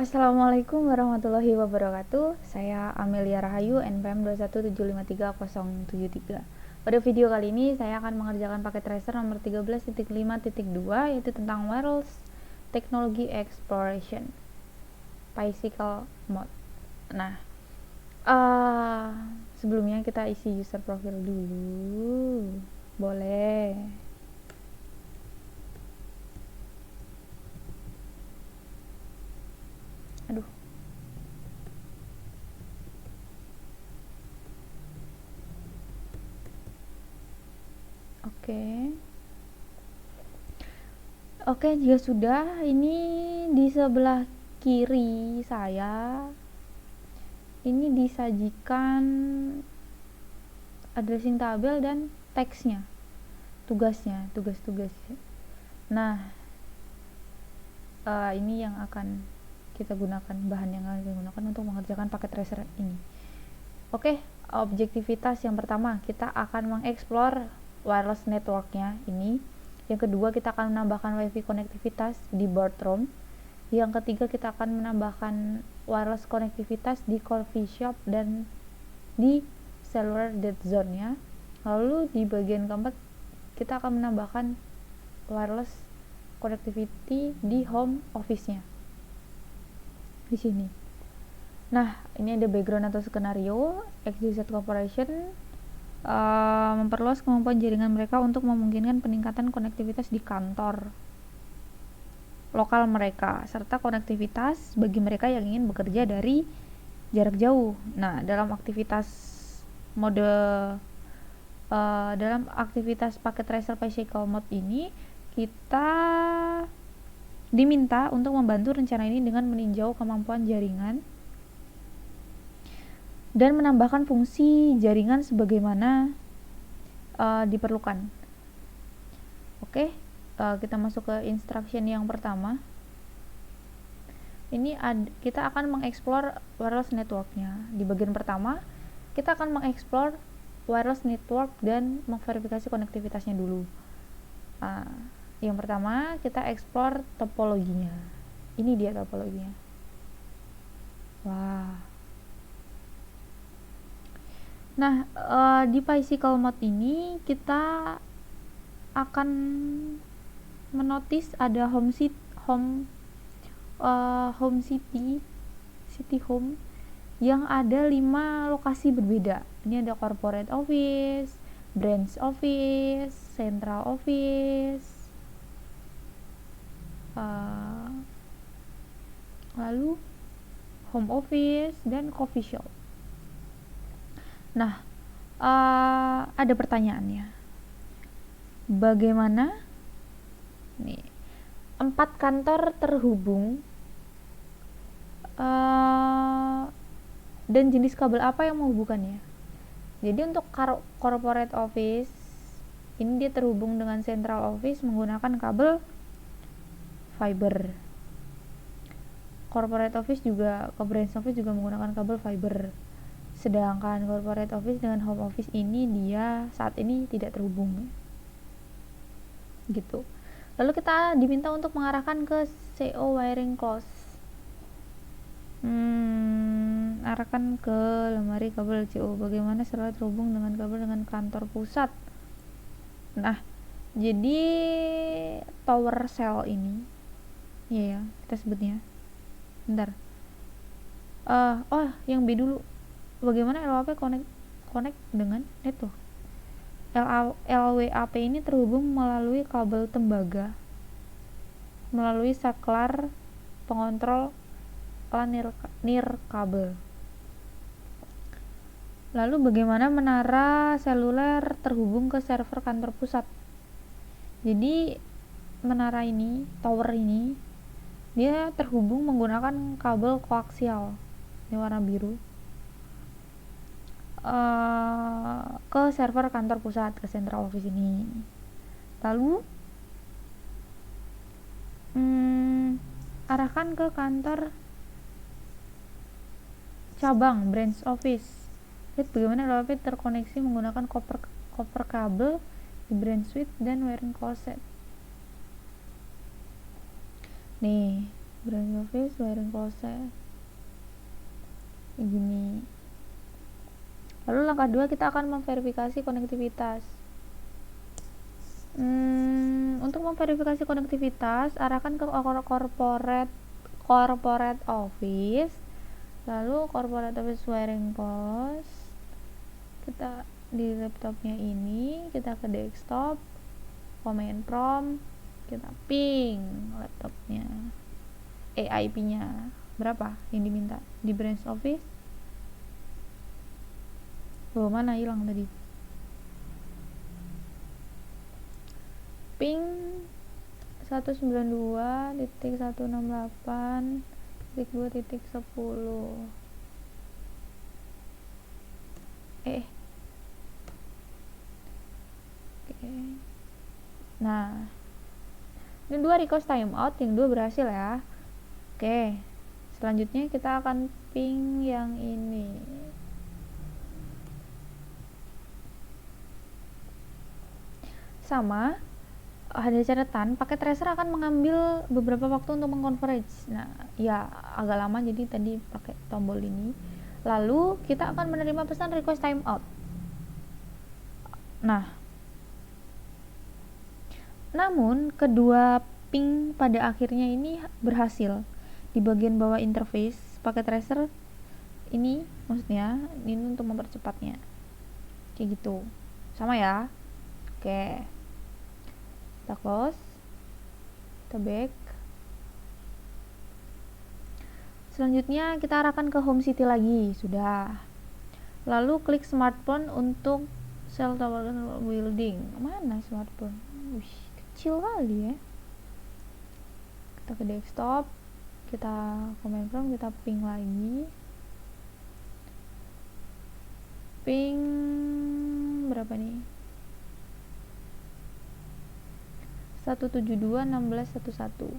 Assalamualaikum warahmatullahi wabarakatuh. Saya Amelia Rahayu, NPM 2175373. Pada video kali ini saya akan mengerjakan paket tracer nomor 13.5.2 yaitu tentang wireless technology exploration bicycle mode. Nah, sebelumnya kita isi user profile dulu. Boleh. Aduh. Oke, jika sudah, ini di sebelah kiri saya ini disajikan addressing tabel dan teksnya, tugas-tugas. Nah, ini yang akan kita gunakan, bahan yang akan kita gunakan untuk mengerjakan paket tracer ini. Oke, objektivitas yang pertama, kita akan mengeksplor wireless networknya ini. Yang kedua, kita akan menambahkan wifi konektivitas di boardroom. Yang ketiga, kita akan menambahkan wireless konektivitas di coffee shop dan di cellular dead zone-nya. Lalu di bagian keempat, kita akan menambahkan wireless connectivity di home office-nya. Di sini. Nah, ini ada background atau skenario. XYZ Corporation memperluas kemampuan jaringan mereka untuk memungkinkan peningkatan konektivitas di kantor lokal mereka, serta konektivitas bagi mereka yang ingin bekerja dari jarak jauh. Nah, dalam aktivitas paket tracer bicycle mode ini, kita diminta untuk membantu rencana ini dengan meninjau kemampuan jaringan dan menambahkan fungsi jaringan sebagaimana diperlukan. Oke, kita masuk ke instruction yang pertama. Ini kita akan mengeksplor wireless networknya. Di bagian pertama, kita akan mengeksplor wireless network dan memverifikasi konektivitasnya dulu. Yang pertama, kita explore topologinya. Ini dia topologinya. Wah. Nah, di bicycle mode ini kita akan menotis ada city home yang ada 5 lokasi berbeda. Ini ada corporate office, branch office, central office, lalu home office dan coffee shop. Nah, ada pertanyaannya. Bagaimana nih 4 kantor terhubung dan jenis kabel apa yang menghubungkannya? Jadi untuk corporate office ini dia terhubung dengan central office menggunakan kabel fiber. Corporate office juga, branch office juga menggunakan kabel fiber. Sedangkan corporate office dengan home office ini dia saat ini tidak terhubung. Gitu. Lalu kita diminta untuk mengarahkan ke CO wiring close. Arahkan ke lemari kabel CO. Bagaimana setelah terhubung dengan kabel dengan kantor pusat? Nah, jadi tower cell ini, ya kita sebutnya. Bentar. Yang B dulu. Bagaimana LWAP connect dengan network? LWAP ini terhubung melalui kabel tembaga melalui saklar pengontrol nirkabel. Lalu bagaimana menara seluler terhubung ke server kantor pusat? Jadi menara ini, tower ini, dia terhubung menggunakan kabel koaksial. Ini warna biru. Ke server kantor pusat, ke central office ini. Lalu arahkan ke kantor cabang, branch office. Lihat bagaimana LWP terkoneksi menggunakan koper kabel di branch switch dan wiring closet. Nih, branch office wiring closet gini. Lalu langkah 2 kita akan memverifikasi konektivitas. Untuk memverifikasi konektivitas, arahkan ke corporate office, lalu corporate office wiring post. Kita di laptopnya ini, kita ke desktop, command prompt, kita ping laptopnya, IP-nya berapa yang diminta di branch office. Mana hilang tadi? Ping 192.168.2.10. Nah, ini 2 request timeout, yang 2 berhasil ya. Oke, selanjutnya kita akan ping yang ini. Sama, ada catatan, paket tracer akan mengambil beberapa waktu untuk mengconverge. Nah, ya agak lama, jadi tadi pakai tombol ini. Lalu kita akan menerima pesan request timeout. Nah, namun kedua ping pada akhirnya ini berhasil. Di bagian bawah interface paket tracer ini, maksudnya ini untuk mempercepatnya. Kayak gitu. Sama ya. Oke. Kita close. Kita back. Selanjutnya kita arahkan ke home city lagi. Sudah. Lalu klik smartphone untuk cell tower building. Mana smartphone? Wih, kecil kali ya. Kita ke desktop, kita command prompt, kita ping lagi. Ping berapa nih? 172.16.11.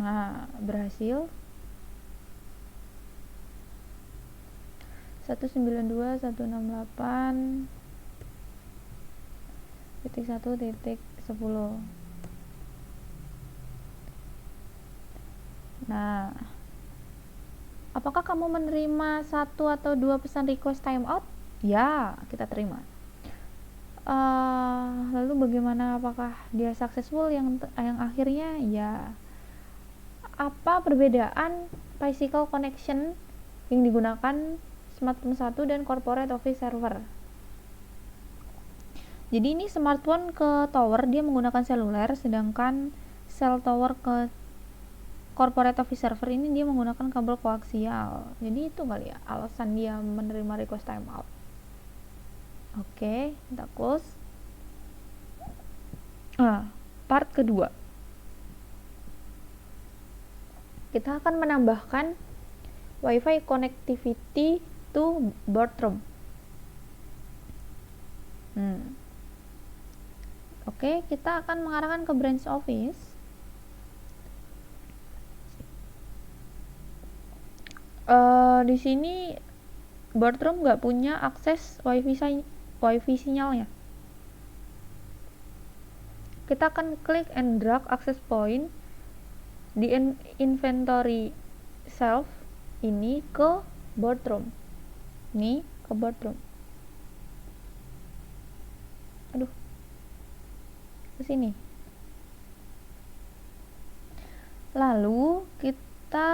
Nah, berhasil. 192.168.1.10. Nah, apakah kamu menerima 1 atau 2 pesan request timeout? Ya, kita terima. Lalu bagaimana, apakah dia successful yang akhirnya? Ya. Apa perbedaan physical connection yang digunakan smartphone 1 dan corporate office server? Jadi ini smartphone ke tower dia menggunakan seluler, sedangkan cell tower ke corporate office server ini dia menggunakan kabel koaksial. Jadi itu kali ya alasan dia menerima request timeout. Oke, kita close. Part kedua, kita akan menambahkan WiFi connectivity to boardroom. Oke, kita akan mengarahkan ke branch office. Di sini boardroom nggak punya akses WiFi sinyalnya. Kita akan klik and drag access point di inventory shelf ini ke boardroom. Nih, ke boardroom. Ke sini. Lalu kita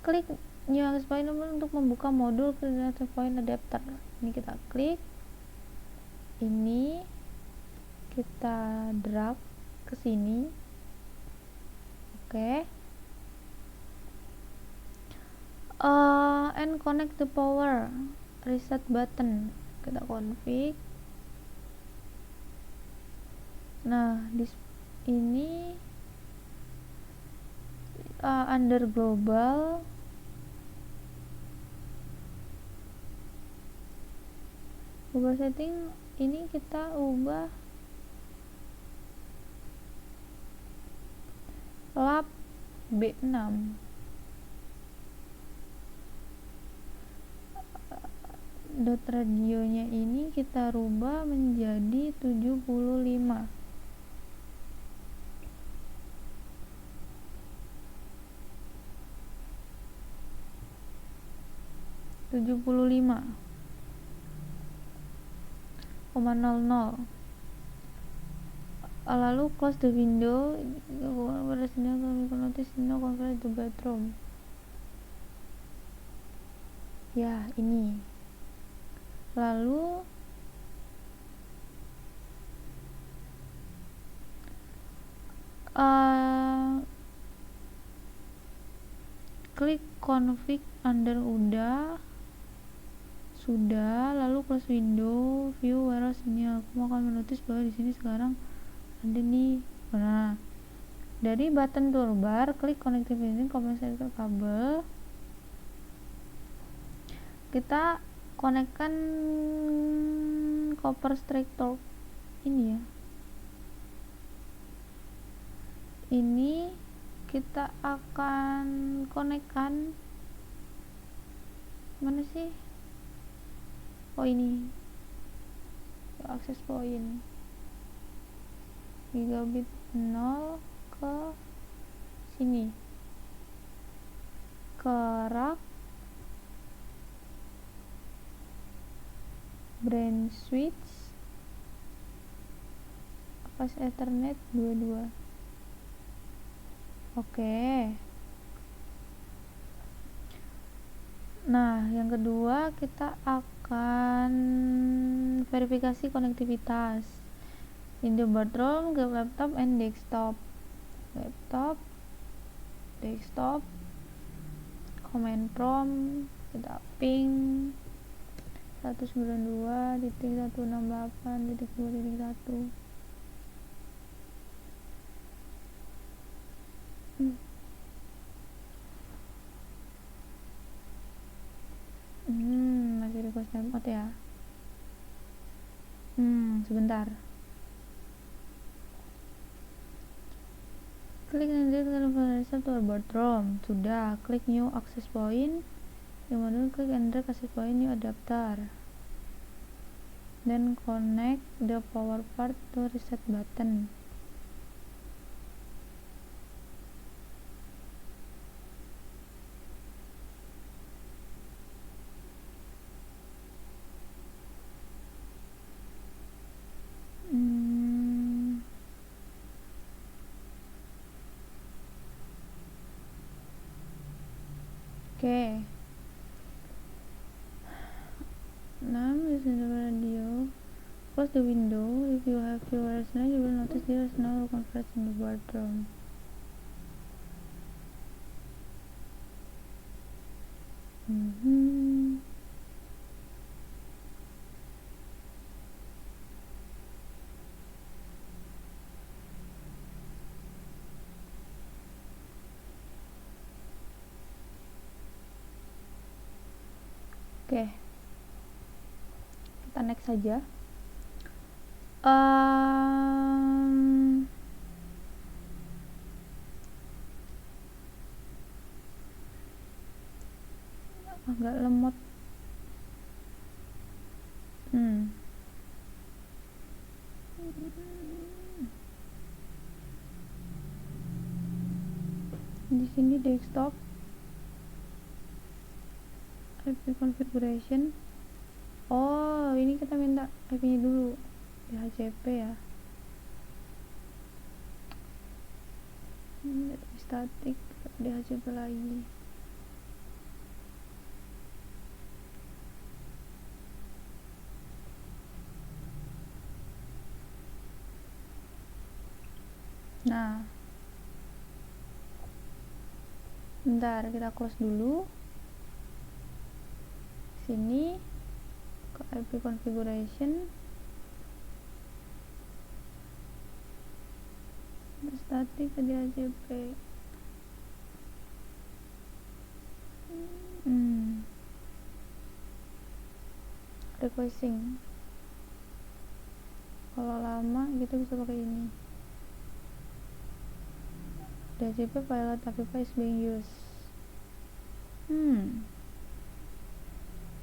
klik new access point untuk membuka modul access point adapter. Ini kita klik. Ini kita drag ke sini. Oke. And connect the power reset button. Kita config. Nah, di ini under global setting ini kita ubah lab B6. dot radionya ini kita rubah menjadi 75. Lalu close the window. Pada sini kami notice no conference the bathroom. Ya, ini. Lalu klik config under sudah, lalu close window, view warehouse ini. Aku akan menotis bahwa di sini sekarang ada nih. Nah, dari button toolbar klik connectivity compensator kabel, kita konekkan copper straight torque ini ya. Ini kita akan konekkan mana sih? Oh, ini akses point gigabit 0 ke sini, ke rak branch switch pas ethernet 22. Oke. Nah, yang kedua kita akan verifikasi konektivitas in the bathroom, ke laptop and desktop. Desktop, command prompt, kita ping 192.168.2.1. Masih request timeout ya. Sebentar. Klik reset to bathroom. Sudah. Klik new access point. Kemudian klik enter access point new adapter. Then connect the power part to reset button. Oke. Listen to the radio. Close the window. If you have viewers now, you will notice there is no conference in the bathroom. Oke. Kita next saja. Agak lemot. Di sini desktop, IP configuration. Oh, ini kita minta IP-nya dulu. DHCP ya. Static, DHCP lagi. Nah, bentar, kita close dulu. Sini ke IP configuration, static ke DHCP. Requesting. Kalau lama kita bisa pakai ini. DHCP pilot API is being used.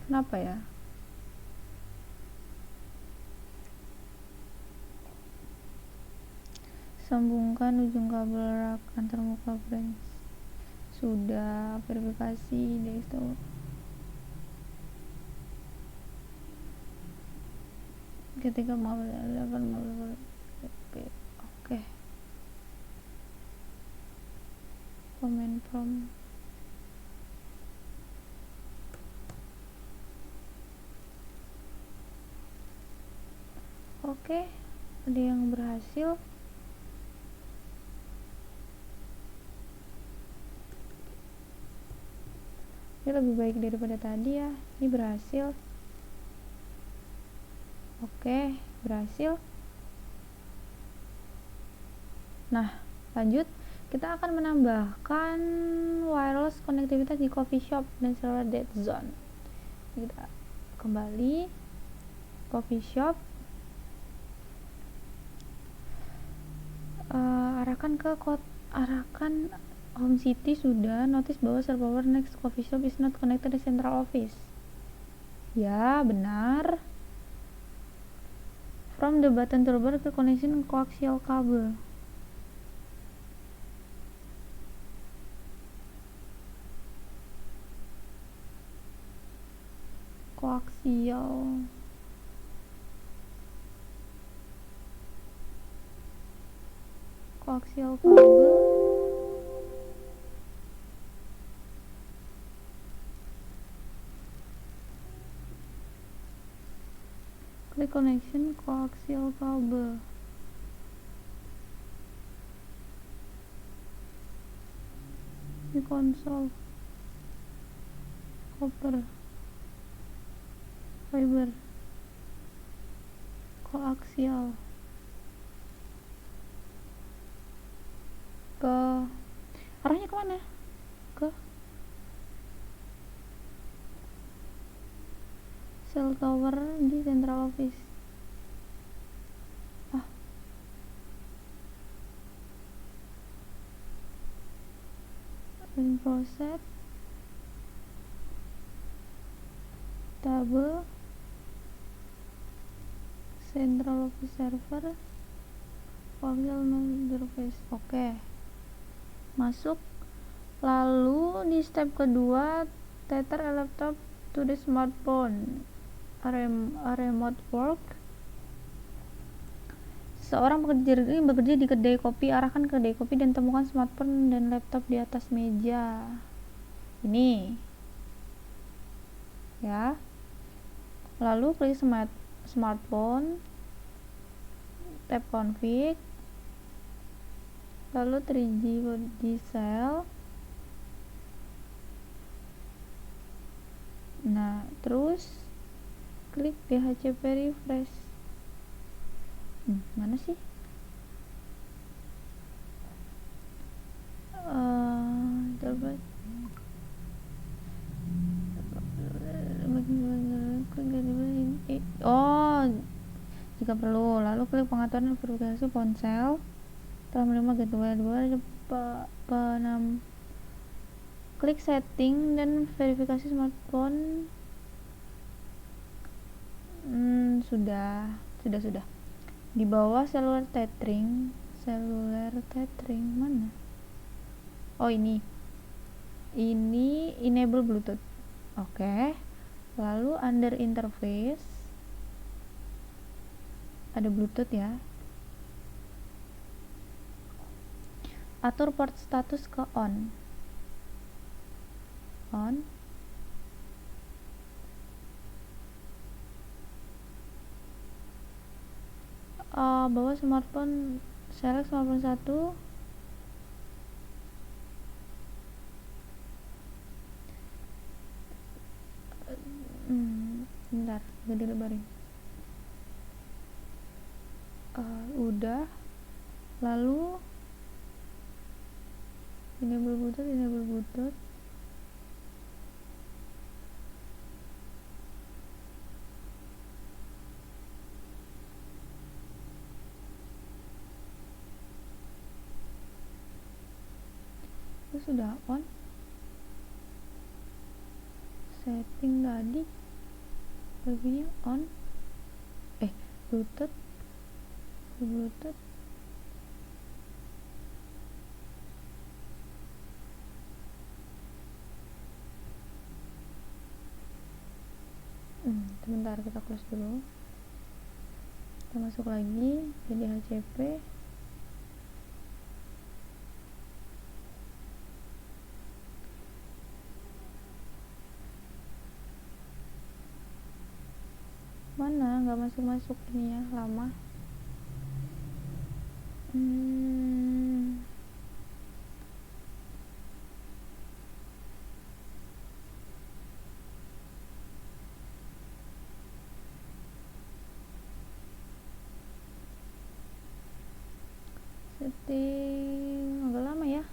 Kenapa ya? sambungkan ujung kabel rak antar muka branch. Sudah. Verifikasi itu. Ketika mau oke. Command prompt. Oke, ada yang berhasil. Ini lebih baik daripada tadi ya. Ini berhasil. Oke, berhasil. Nah, lanjut. Kita akan menambahkan wireless konektivitas di coffee shop dan cellular dead zone. Kita kembali coffee shop. Arahkan home city sudah. Notice bahwa server next coffee shop is not connected to central office. Ya, benar. From the button toolbar ke connection coaxial cable. Coaxial cable. Klik connection coaxial cable. Di konsol. Copper. Fiber. Koaksial. Ke arahnya kemana? Ke cell tower di central office. Process table central office server coaxial interface. Oke, masuk. Lalu di step kedua, tether a laptop to the smartphone. A remote work. Seorang bekerja di kedai kopi. Arahkan ke kedai kopi dan temukan smartphone dan laptop di atas meja. Ini ya. Lalu klik smartphone, tab config, lalu 3G body cell. Nah, terus klik DHCP refresh. Mana sih? Coba. Oh, jika perlu. Lalu klik pengaturan verifikasi ponsel. Telah menerima gateway 2 klik setting dan verifikasi smartphone. Sudah. Di bawah cellular tethering mana? Oh, ini enable Bluetooth. Oke. Lalu under interface ada Bluetooth ya. Atur port status ke on. Bawa smartphone, select smartphone 1. Bentar, gak dilebarin. Udah. Lalu enable Bluetooth. Itu sudah on. Setting tadi lebihnya on. Bluetooth. Sebentar, kita close dulu, kita masuk lagi jadi HCP. Mana nggak masuk ini ya, lama. Setting agak lama ya.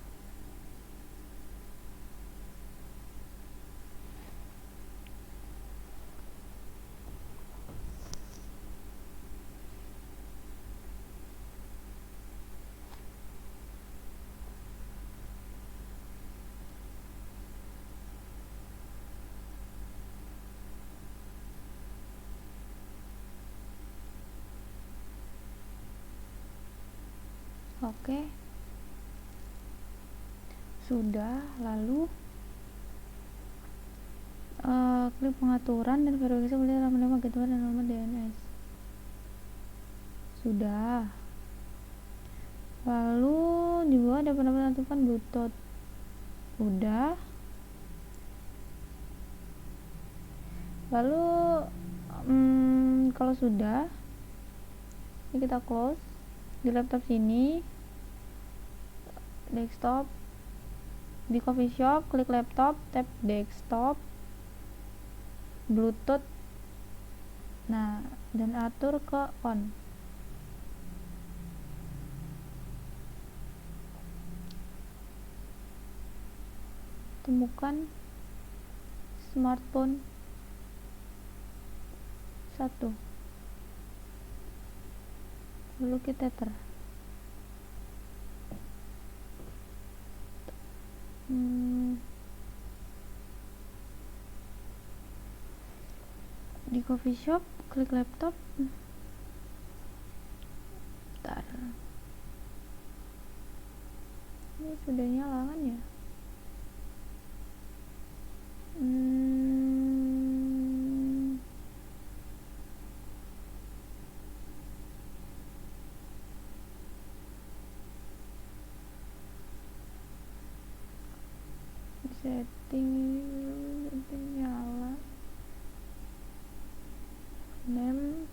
Oke, sudah. Lalu klik pengaturan dan verifikasi boleh dalam nama gateway dan nomor DNS. Sudah. Lalu di bawah ada pendapat aktifkan Bluetooth. Udah. Lalu kalau sudah, ini kita close. Di laptop sini, desktop, di coffee shop, klik laptop, tap desktop, Bluetooth, nah, dan atur ke on. Temukan smartphone 1, lalu kita tether. Di coffee shop, klik laptop. Bentar, ini sudah nyala kan ya? Setting nyala, name,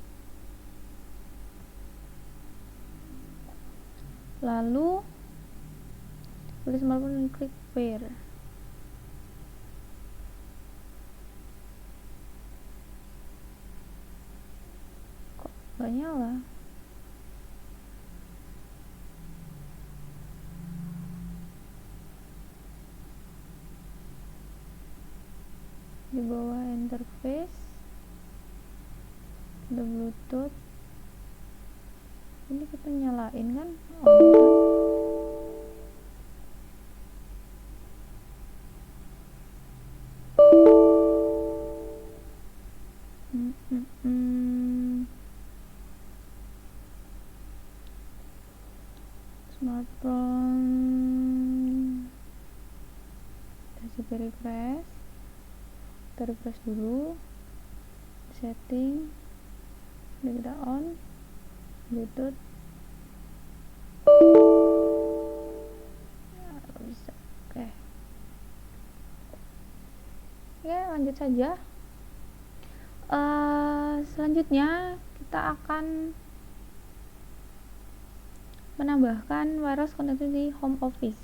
lalu tulis smartphone dan klik pair. Kok gak nyala? Di bawah interface ada Bluetooth. Ini kita nyalain kan, on kan? Smartphone, kita refresh dulu, setting, udah kita on, Bluetooth, ya, bisa. Oke, lanjut saja. Selanjutnya kita akan menambahkan wireless connectivity di home office.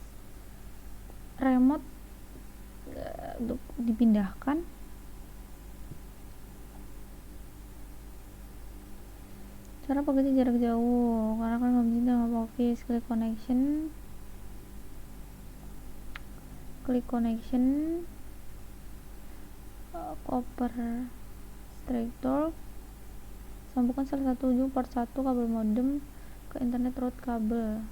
Remote untuk dipindahkan. Cara bekerja jarak jauh, karena kan nggak home office. Klik connection, copper straight talk, sambungkan salah satu ujung port 1 kabel modem ke internet route kabel.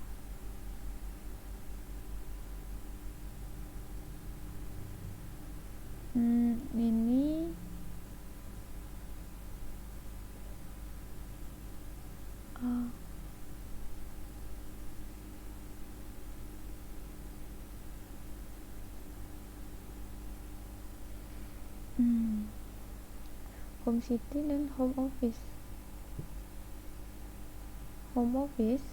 Ini home city dan home office. Home office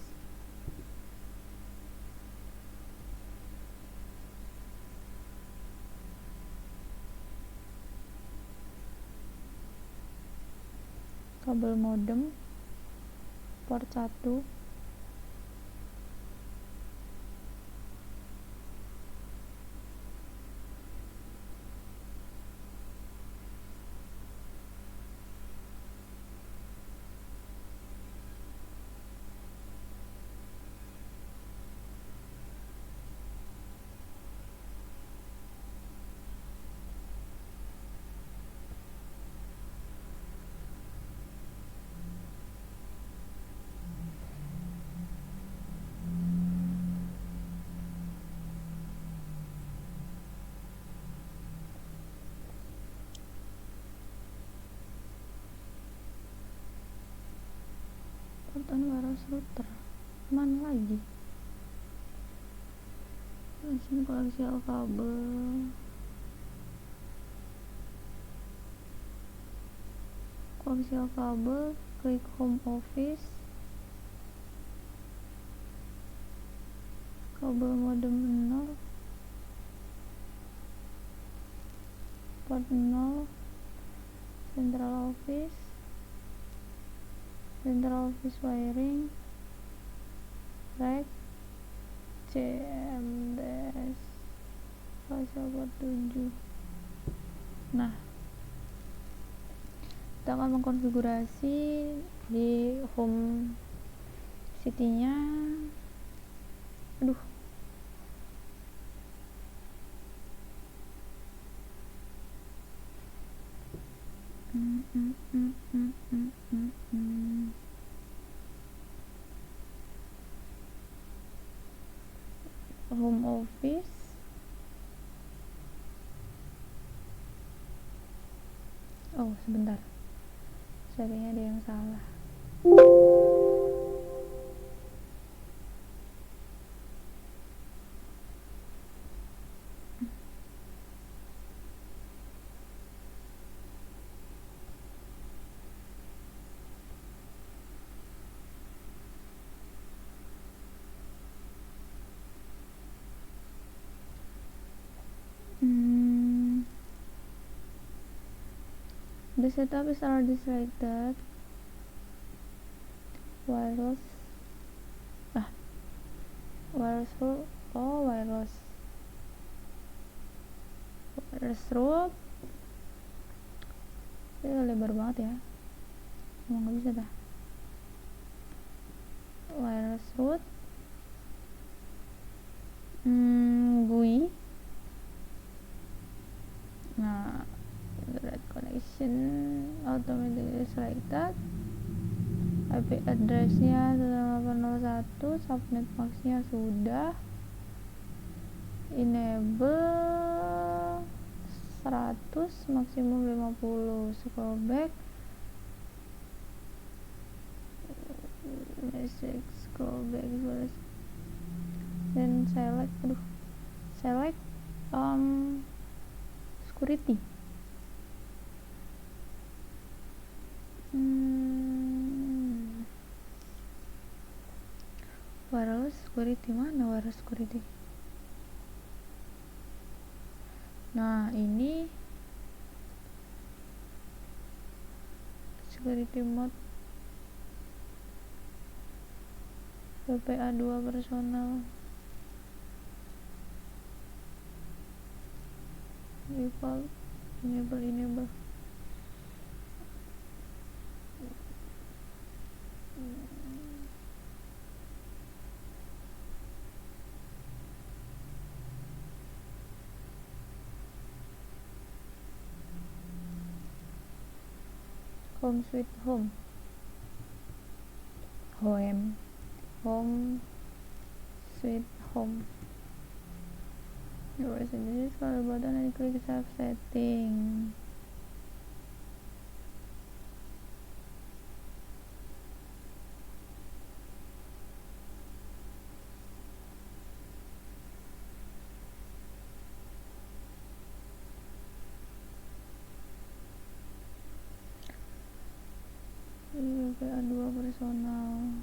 kabel modem port 1, portan wireless router. Mana lagi? Di sini koaksial kabel. Koaksial kabel, klik home office. Kabel modem 0, port 0, central office wiring, rack, CMDS, pasal port 7. Nah, kita akan mengkonfigurasi di home city-nya. Aduh, home office. Oh, sebentar, settingnya ada yang salah. The setup is already selected. Wireless route. Ini lebar banget ya, emang nggak bisa dah. Wireless route, GUI. Nah, internet connection automatically selected. IP address-nya 1801, subnet max-nya sudah. Enable 100, maksimum 50. Scroll back, message, scroll back dan select security. Wireless security, mana wireless security? Nah, ini security mode PPA2 personal. Enable. Home sweet home sweet home. Your resident scroll button and click save setting. WPA2 personal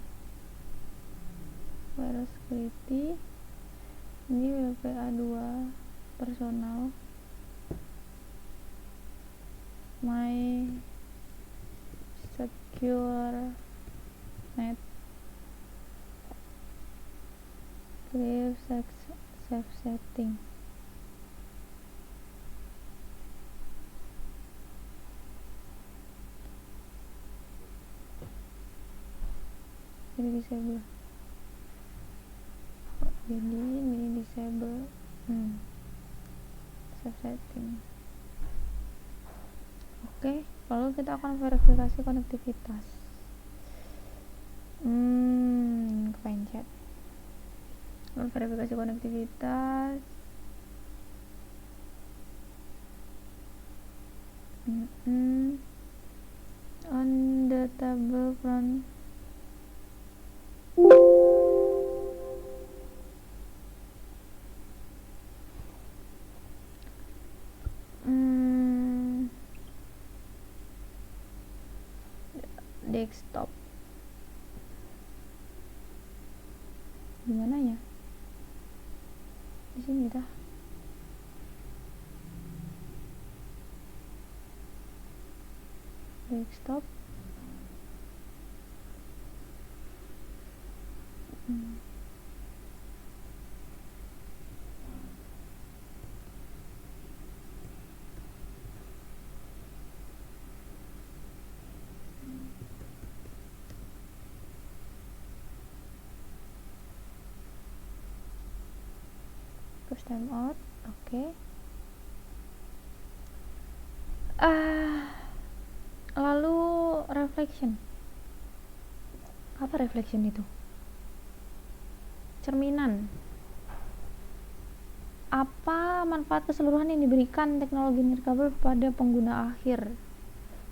virus security, ini WPA2 personal my secure net save setting. Ini disable. Jadi ini disable. Save setting. Oke, lalu kita akan verifikasi konektivitas. Kepencet. Lalu verifikasi konektivitas. On the table front. Desktop. Gimana ya? Di sini dah. Desktop. Push time out. Oke. Lalu reflection. Apa reflection itu? Cerminan. Apa manfaat keseluruhan yang diberikan teknologi nirkabel pada pengguna akhir?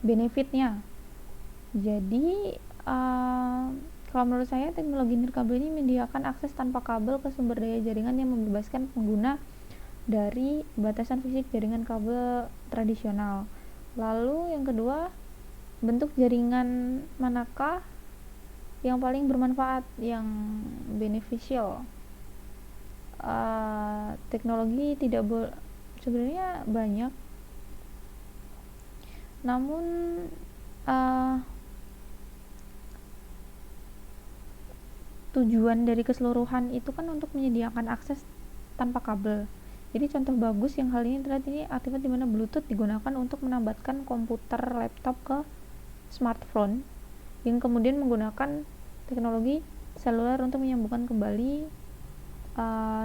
Benefitnya. Jadi kalau menurut saya teknologi nirkabel ini menyediakan akses tanpa kabel ke sumber daya jaringan yang membebaskan pengguna dari batasan fisik jaringan kabel tradisional. Lalu yang kedua, bentuk jaringan manakah yang paling bermanfaat, yang beneficial? Teknologi tidak sebenarnya banyak, namun tujuan dari keseluruhan itu kan untuk menyediakan akses tanpa kabel. Jadi contoh bagus yang hal ini terlihat ini akibat dimana Bluetooth digunakan untuk menambatkan komputer laptop ke smartphone yang kemudian menggunakan teknologi seluler untuk menyambungkan kembali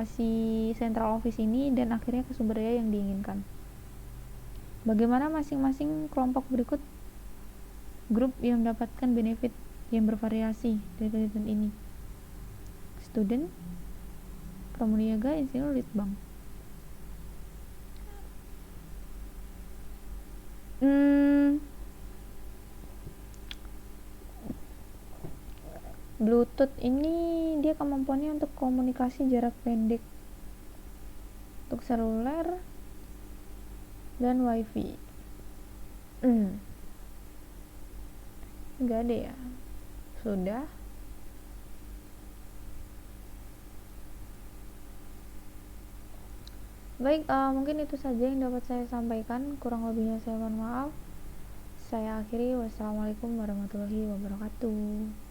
si central office ini dan akhirnya ke sumber daya yang diinginkan. Bagaimana masing-masing kelompok berikut grup yang mendapatkan benefit yang bervariasi dari penelitian ini? Student, pramuniaga, insinyur, litbang. Bluetooth ini dia kemampuannya untuk komunikasi jarak pendek untuk seluler dan wifi. Enggak ada ya? Sudah. Baik, mungkin itu saja yang dapat saya sampaikan. Kurang lebihnya saya mohon maaf. Saya akhiri. Wassalamualaikum warahmatullahi wabarakatuh.